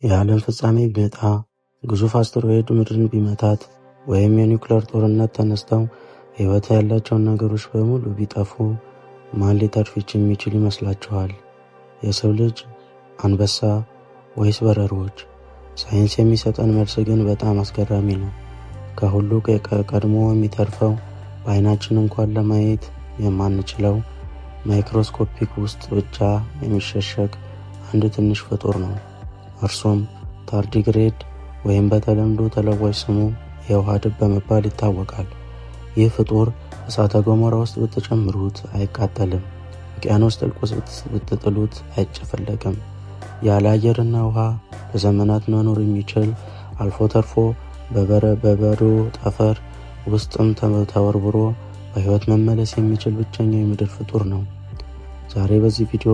የዓለም ፍጻሜ ቢመጣ፣ ግዙፍ አስትሮይድ ምድርን ቢመታት፣ ወይም የኒውክሌር ጦርነት ተነስተው ሕይወት ያላቸውን ነገሮች በሙሉ ቢጠፉ ማን ሊተርፍ የሚችል ይመስላችኋል? የሰው ልጅ፣ አንበሳ ወይስ በረሮች? ሳይንስ የሚሰጠን መልስ ግን በጣም አስገራሚ ነው። ከሁሉ ቀድሞ የሚተርፈው በዓይናችን እንኳን ለማየት የማንችለው ማይክሮስኮፒክ ውስጥ ብቻ የሚሸሸግ አንድ ትንሽ ፍጡር ነው። እርሱም ታርዲግሬድ ወይም በተለምዶ ተለዋጭ ስሙ የውሃ ድብ በመባል ይታወቃል። ይህ ፍጡር እሳተ ገሞራ ውስጥ ብትጨምሩት አይቃጠልም፣ ውቅያኖስ ጥልቅ ውስጥ ብትጥሉት አይጨፈለቅም። ያለ አየርና ውሃ ለዘመናት መኖር የሚችል አልፎ ተርፎ በበረዶ ጠፈር ውስጥም ተወርብሮ በሕይወት መመለስ የሚችል ብቸኛው የምድር ፍጡር ነው። ዛሬ በዚህ ቪዲዮ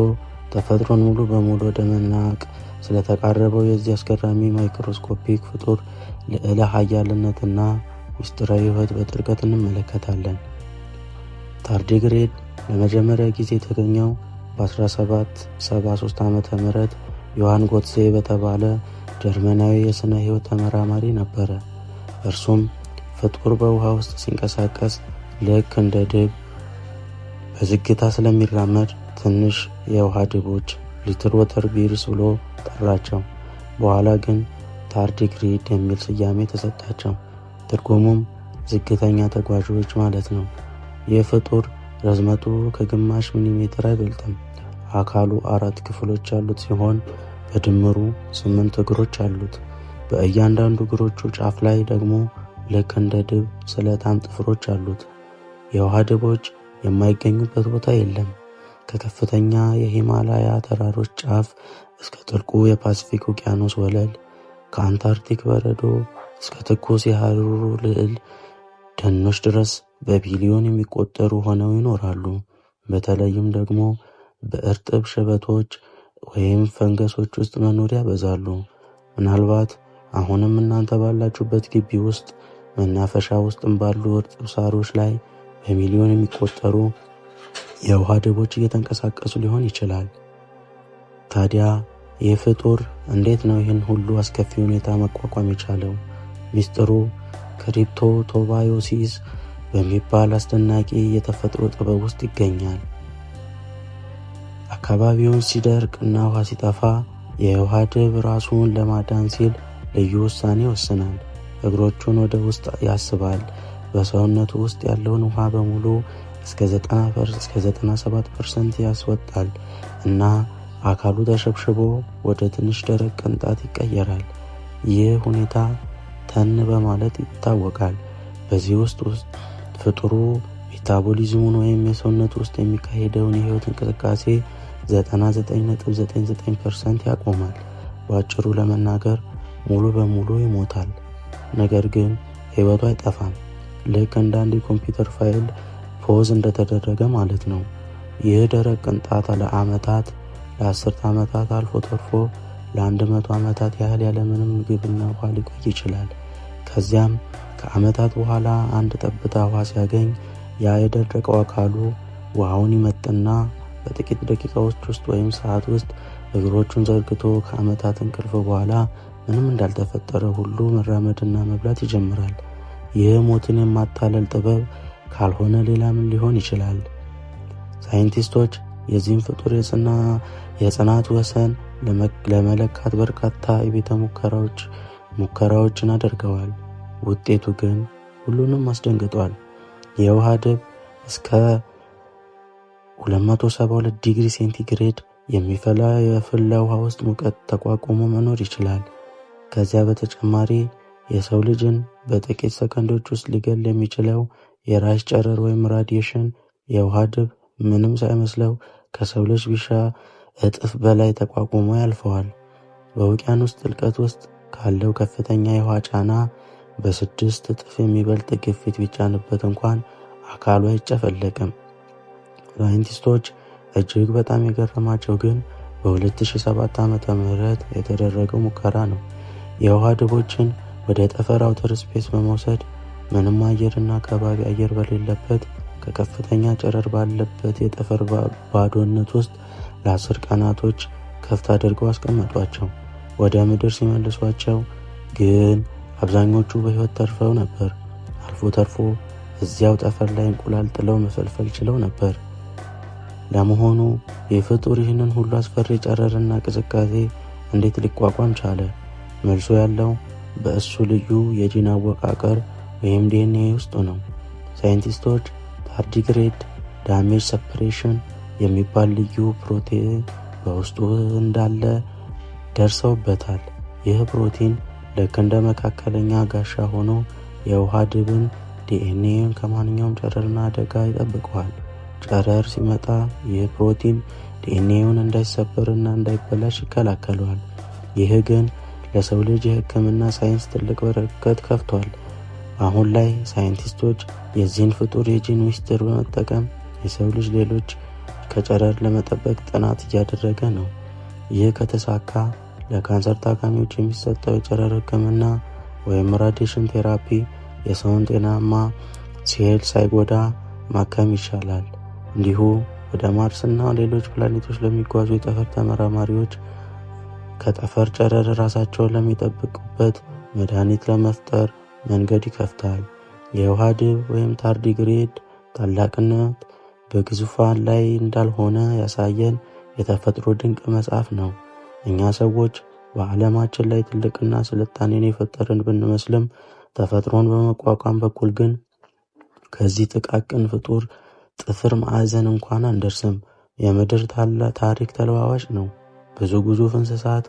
ተፈጥሮን ሙሉ በሙሉ ወደ መናቅ ስለተቃረበው የዚህ አስገራሚ ማይክሮስኮፒክ ፍጡር ልዕለ ኃያልነትና ምስጢራዊ ሕይወት በጥልቀት እንመለከታለን። ታርዲግሬድ ለመጀመሪያ ጊዜ የተገኘው በ1773 ዓ.ም ዮሐን ጎትዜ በተባለ ጀርመናዊ የሥነ ሕይወት ተመራማሪ ነበረ። እርሱም ፍጡር በውሃ ውስጥ ሲንቀሳቀስ ልክ እንደ ድብ በዝግታ ስለሚራመድ ትንሽ የውሃ ድቦች ሊትል ወተር ቢርስ ብሎ ጠራቸው። በኋላ ግን ታርዲግሬድ የሚል ስያሜ ተሰጣቸው። ትርጉሙም ዝግተኛ ተጓዦች ማለት ነው። ይህ ፍጡር ርዝመቱ ከግማሽ ሚሊሜትር አይበልጥም። አካሉ 4 ክፍሎች ያሉት ሲሆን በድምሩ 8 እግሮች አሉት። በእያንዳንዱ እግሮቹ ጫፍ ላይ ደግሞ ልክ እንደ ድብ ስለታም ጥፍሮች አሉት። የውሃ ድቦች የማይገኙበት ቦታ የለም። ከከፍተኛ የሂማላያ ተራሮች ጫፍ እስከ ጥልቁ የፓሲፊክ ውቅያኖስ ወለል፣ ከአንታርክቲክ በረዶ እስከ ትኩስ የሐሩሩ ልዕል ደኖች ድረስ በቢሊዮን የሚቆጠሩ ሆነው ይኖራሉ። በተለይም ደግሞ በእርጥብ ሸበቶች ወይም ፈንገሶች ውስጥ መኖር ያበዛሉ። ምናልባት አሁንም እናንተ ባላችሁበት ግቢ ውስጥ መናፈሻ ውስጥም ባሉ እርጥብ ሳሮች ላይ በሚሊዮን የሚቆጠሩ የውሃ ድቦች እየተንቀሳቀሱ ሊሆን ይችላል። ታዲያ ይህ ፍጡር እንዴት ነው ይህን ሁሉ አስከፊ ሁኔታ መቋቋም የቻለው? ሚስጥሩ ክሪፕቶቶባዮሲስ በሚባል አስደናቂ የተፈጥሮ ጥበብ ውስጥ ይገኛል። አካባቢውን ሲደርቅ እና ውሃ ሲጠፋ የውሃ ድብ ራሱን ለማዳን ሲል ልዩ ውሳኔ ይወስናል። እግሮቹን ወደ ውስጥ ያስባል። በሰውነቱ ውስጥ ያለውን ውሃ በሙሉ እስከ 97% ያስወጣል እና አካሉ ተሸብሽቦ ወደ ትንሽ ደረቅ ቅንጣት ይቀየራል። ይህ ሁኔታ ተን በማለት ይታወቃል። በዚህ ውስጥ ፍጡሩ ሜታቦሊዝሙን ወይም የሰውነት ውስጥ የሚካሄደውን የህይወት እንቅስቃሴ 99.99% ያቆማል። በአጭሩ ለመናገር ሙሉ በሙሉ ይሞታል። ነገር ግን ህይወቱ አይጠፋም። ልክ እንደ አንድ የኮምፒውተር ፋይል ፖዝ እንደተደረገ ማለት ነው። ይህ ደረቅ ቅንጣት ለዓመታት፣ ለ10 ዓመታት አልፎ ተርፎ ለ100 ዓመታት ያህል ያለምንም ምግብና ውሃ ሊቆይ ይችላል። ከዚያም ከዓመታት በኋላ አንድ ጠብታ ውሃ ሲያገኝ ያ የደረቀው አካሉ ውሃውን ይመጥና በጥቂት ደቂቃዎች ውስጥ ወይም ሰዓት ውስጥ እግሮቹን ዘርግቶ ከዓመታት እንቅልፍ በኋላ ምንም እንዳልተፈጠረ ሁሉ መራመድና መብላት ይጀምራል። ይህ ሞትን የማታለል ጥበብ ካልሆነ ሌላ ምን ሊሆን ይችላል? ሳይንቲስቶች የዚህም ፍጡር የጽናት ወሰን ለመለካት በርካታ የቤተ ሙከራዎችን አድርገዋል። ውጤቱ ግን ሁሉንም አስደንግጧል። የውሃ ድብ እስከ 272 ዲግሪ ሴንቲግሬድ የሚፈላ የፍላ ውሃ ውስጥ ሙቀት ተቋቁሞ መኖር ይችላል። ከዚያ በተጨማሪ የሰው ልጅን በጥቂት ሰከንዶች ውስጥ ሊገል የሚችለው የራስ ጨረር ወይም ራዲዬሽን የውሃ ድብ ምንም ሳይመስለው ከሰው ልጅ ቢሻ እጥፍ በላይ ተቋቁሞ ያልፈዋል። በውቅያኖስ ጥልቀት ውስጥ ካለው ከፍተኛ የውሃ ጫና በ6 እጥፍ የሚበልጥ ግፊት ቢጫንበት እንኳን አካሉ አይጨፈለቅም። ሳይንቲስቶች እጅግ በጣም የገረማቸው ግን በ2007 ዓ.ም የተደረገው ሙከራ ነው። የውሃ ድቦችን ወደ ጠፈር አውተር ስፔስ በመውሰድ ምንም አየርና ከባቢ አየር በሌለበት ከከፍተኛ ጨረር ባለበት የጠፈር ባዶነት ውስጥ ለ10 ቀናቶች ከፍት አድርገው አስቀመጧቸው። ወደ ምድር ሲመልሷቸው ግን አብዛኞቹ በሕይወት ተርፈው ነበር። አልፎ ተርፎ እዚያው ጠፈር ላይ እንቁላል ጥለው መፈልፈል ችለው ነበር። ለመሆኑ ይህ ፍጡር ይህንን ሁሉ አስፈሪ ጨረርና ቅዝቃዜ እንዴት ሊቋቋም ቻለ? መልሶ ያለው በእሱ ልዩ የጂን አወቃቀር ወይም ዲኤንኤ ውስጥ ነው። ሳይንቲስቶች ታርዲግሬድ ዳሜጅ ሰፐሬሽን የሚባል ልዩ ፕሮቲን በውስጡ እንዳለ ደርሰውበታል። ይህ ፕሮቲን ልክ እንደ መካከለኛ ጋሻ ሆኖ የውሃ ድብን ዲኤንኤን ከማንኛውም ጨረርና አደጋ ይጠብቀዋል። ጨረር ሲመጣ ይህ ፕሮቲን ዲኤንኤውን እንዳይሰበርና እንዳይበላሽ ይከላከለዋል። ይህ ግን ለሰው ልጅ የሕክምና ሳይንስ ትልቅ በረከት ከፍቷል። አሁን ላይ ሳይንቲስቶች የዚህን ፍጡር የጂን ሚስጥር በመጠቀም የሰው ልጅ ሌሎች ከጨረር ለመጠበቅ ጥናት እያደረገ ነው። ይህ ከተሳካ ለካንሰር ታካሚዎች የሚሰጠው የጨረር ሕክምና ወይም ራዲሽን ቴራፒ የሰውን ጤናማ ሴል ሳይጎዳ ማከም ይቻላል። እንዲሁ ወደ ማርስና ሌሎች ፕላኔቶች ለሚጓዙ የጠፈር ተመራማሪዎች ከጠፈር ጨረር ራሳቸውን ለሚጠብቁበት መድኃኒት ለመፍጠር መንገድ ይከፍታል። የውሃ ድብ ወይም ታርዲግሬድ ታላቅነት በግዙፋን ላይ እንዳልሆነ ያሳየን የተፈጥሮ ድንቅ መጽሐፍ ነው። እኛ ሰዎች በዓለማችን ላይ ትልቅና ስልጣኔን የፈጠርን ብንመስልም ተፈጥሮን በመቋቋም በኩል ግን ከዚህ ጥቃቅን ፍጡር ጥፍር ማዕዘን እንኳን አንደርስም። የምድር ታሪክ ተለዋዋጭ ነው። ብዙ ግዙፍ እንስሳት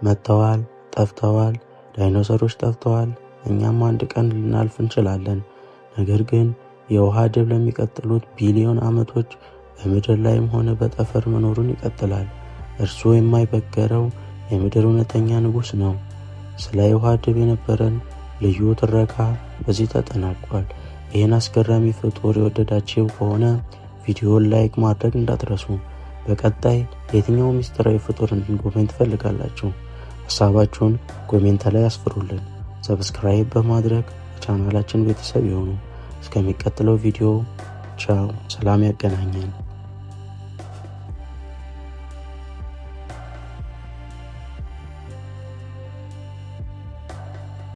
መጥተዋል፣ ጠፍተዋል። ዳይኖሰሮች ጠፍተዋል። እኛም አንድ ቀን ልናልፍ እንችላለን። ነገር ግን የውሃ ድብ ለሚቀጥሉት ቢሊዮን ዓመቶች በምድር ላይም ሆነ በጠፈር መኖሩን ይቀጥላል። እርሱ የማይበገረው የምድር እውነተኛ ንጉሥ ነው። ስለ የውሃ ድብ የነበረን ልዩ ትረካ በዚህ ተጠናቋል። ይህን አስገራሚ ፍጡር የወደዳችሁ ከሆነ ቪዲዮውን ላይክ ማድረግ እንዳትረሱ። በቀጣይ የትኛው ሚስጥራዊ ፍጡር እንድንጎበኝ ትፈልጋላችሁ? ሀሳባችሁን ኮሜንት ላይ አስፍሩልን። ሰብስክራይብ በማድረግ ቻናላችን ቤተሰብ ይሁኑ። እስከሚቀጥለው ቪዲዮ ቻው፣ ሰላም ያገናኘን።